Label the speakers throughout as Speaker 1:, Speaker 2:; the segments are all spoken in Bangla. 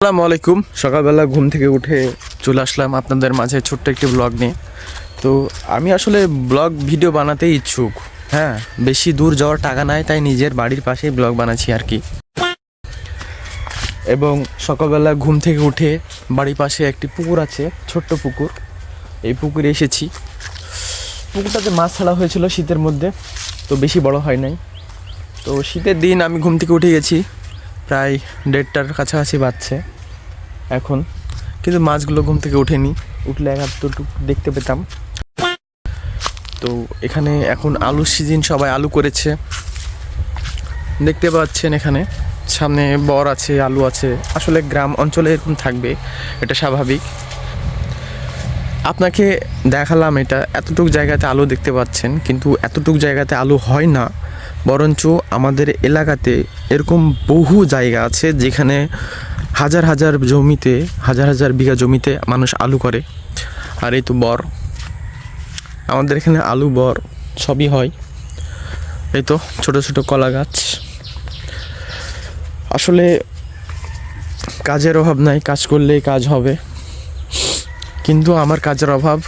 Speaker 1: আসসালামু আলাইকুম। সকালবেলা ঘুম থেকে উঠে চলে আসলাম আপনাদের মাঝে ছোট্ট একটি ব্লগ নিয়ে। তো আমি আসলে ব্লগ ভিডিও বানাতেই ইচ্ছুক। হ্যাঁ, বেশি দূর যাওয়ার টাকা নাই, তাই নিজের বাড়ির পাশেই ব্লগ বানাচ্ছি আর কি। এবং সকালবেলা ঘুম থেকে উঠে বাড়ির পাশে একটি পুকুর আছে, ছোট্ট পুকুর। এই পুকুরে এসেছি। পুকুরটাতে মাছ ছাড়া হয়েছিল শীতের মধ্যে, তো বেশি বড় হয় নাই। তো শীতের দিন আমি ঘুম থেকে উঠে গেছি, প্রায় 1:30টার কাছাকাছি বাজছে এখন, কিন্তু মাছগুলো ঘুম থেকে উঠেনি। উঠলে এতটুকু দেখতে পেতাম। তো এখানে এখন আলুর সিজন, সবাই আলু করেছে দেখতে পাচ্ছেন। এখানে সামনে বর আছে, আলু আছে। আসলে গ্রাম অঞ্চলে এরকম থাকবে, এটা স্বাভাবিক। আপনাকে দেখালাম এটা, এতটুকু জায়গাতে আলু দেখতে পাচ্ছেন, কিন্তু এতটুকু জায়গাতে আলু হয় না। বরঞ্চ আমাদের এলাকাতে এরকম বহু জায়গা আছে যেখানে হাজার হাজার জমিতে, হাজার হাজার বিঘা জমিতে মানুষ আলু করে। আর এই তো বর, আমাদের এখানে আলু বর সবই হয়। এই তো ছোট ছোট কলা গাছ। আসলে কাজের অভাব নাই, কাজ করলেই কাজ হবে, কিন্তু আমার কাজের অভাব।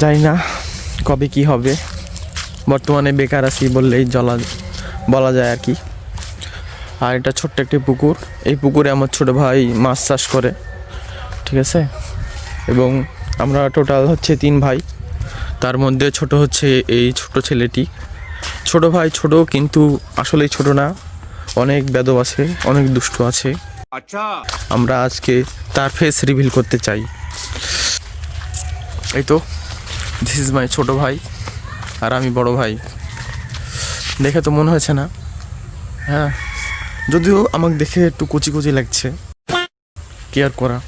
Speaker 1: জানি না কবে কি হবে। বর্তমানে বেকার আছি বললেই বলা যায় আর কি। আর এটা ছোট্ট একটি পুকুর। এই পুকুরে আমার ছোট ভাই মাছ চাষ করে, ঠিক আছে। এবং আমরা টোটাল হচ্ছে 3 ভাই, তার মধ্যে ছোট হচ্ছে এই ছোট ছেলেটি। ছোট ভাই ছোট, কিন্তু আসলেই ছোট না, অনেক বেদব আছে, অনেক দুষ্টু আছে। আমরা আজকে তার ফেস রিভিল করতে চাই। এই তো, দিস ইজ মাই ছোট ভাই, আর আমি বড় ভাই। দেখে তো মনে হয়েছে না? হ্যাঁ, যদিও আমাকে দেখে একটু কচি কচি লাগছে, কেয়ার করা।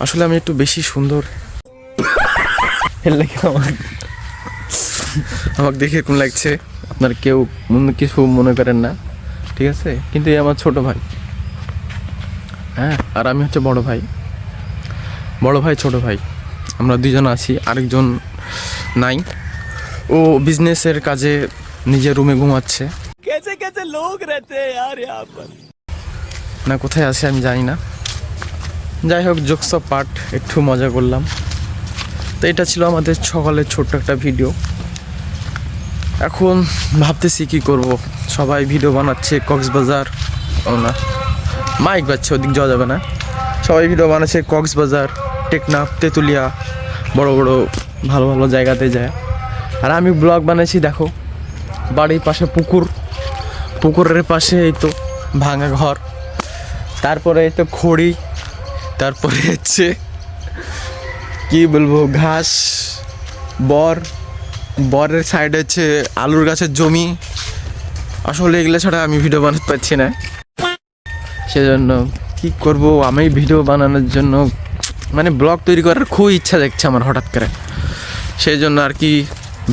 Speaker 1: আসলে আমি একটু বেশি সুন্দর, আমাকে দেখে এরকম লাগছে। আপনার কেউ কিছু মনে করেন না, ঠিক আছে। কিন্তু এই আমার ছোট ভাই। হ্যাঁ, আর আমি হচ্ছে বড় ভাই। বড় ভাই ছোট ভাই, আমরা 2জন আছি, আরেকজন নাই। ও বিজনেসের কাজে নিজের রুমে ঘুমাচ্ছে। না কোথায় আছে আমি জানি না। যাই হোক, জোকস অফ পার্ট, একটু মজা করলাম। তো এটা ছিল আমাদের সকালের ছোট্ট একটা ভিডিও। এখন ভাবতেছি কি করব। সবাই ভিডিও বানাচ্ছে কক্সবাজার, ও না মাইক বাজছে, ওদিক যাওয়া যাবে না। সবাই ভিডিও বানাচ্ছে কক্সবাজার, টেকনাফ, তেঁতুলিয়া, বড় বড় ভালো ভালো জায়গাতে যায়। আর আমি ব্লগ বানাইছি, দেখো বাড়ির পাশে পুকুর, পুকুরের পাশে এই তো ভাঙা ঘর, তারপরে এই তো খড়ি, তারপরে হচ্ছে কি বলবো ঘাস, বরের সাইডে হচ্ছে আলুর গাছের জমি। আসলে এগুলো ছাড়া আমি ভিডিও বানাতে পারছি না, সেজন্য কি করব। আমি ভিডিও বানানোর জন্য মানে ব্লগ তৈরি করার খুব ইচ্ছা দেখছে আমার হঠাৎ করে, সেই জন্য আর কি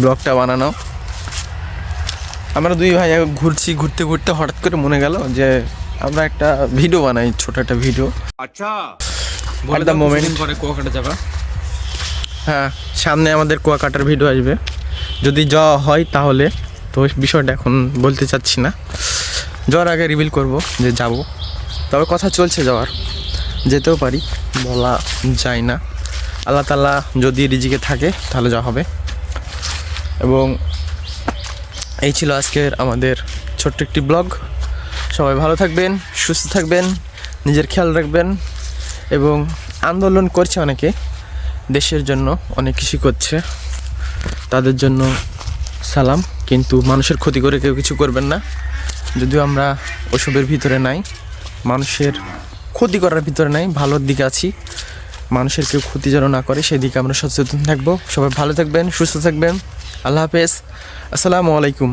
Speaker 1: ব্লগটা বানানো। আমরা 2 ভাই ঘুরছি, ঘুরতে ঘুরতে হঠাৎ করে মনে গেল যে আমরা একটা ভিডিও বানাই, ছোট একটা ভিডিও। আচ্ছা, এট দ্য মোমেন্ট পরে কুয়াকাটা যাবা। হ্যাঁ, সামনে আমাদের কুয়াকাটার ভিডিও আসবে, যদি যাওয়া হয় তাহলে। তো বিষয়টা এখন বলতে চাচ্ছি না, যাওয়ার আগে রিভিল করব যে যাব। তবে কথা চলছে যাওয়ার, যেতেও পারি, বলা যায় না। আল্লাহ তাআলা যদি রিজিকে থাকে তাহলে যাওয়া হবে। এবং এই ছিল আজকের আমাদের ছোট্ট একটি ব্লগ। সবাই ভালো থাকবেন, সুস্থ থাকবেন, নিজের খেয়াল রাখবেন। এবং আন্দোলন করছে অনেকে, দেশের জন্য অনেক কিছু করছে, তাদের জন্য সালাম। কিন্তু মানুষের ক্ষতি করে কেউ কিছু করবেন না। যদিও আমরা ওসবের ভিতরে নাই, মানুষের ক্ষতি করার ভিতরে নাই, ভালোর দিকে আছি। মানুষের কেউ ক্ষতি যেন না করে সেদিকে আমরা সচেতন থাকবো। সবাই ভালো থাকবেন, সুস্থ থাকবেন। আল্লাহ হাফেজ, আসসালামু আলাইকুম।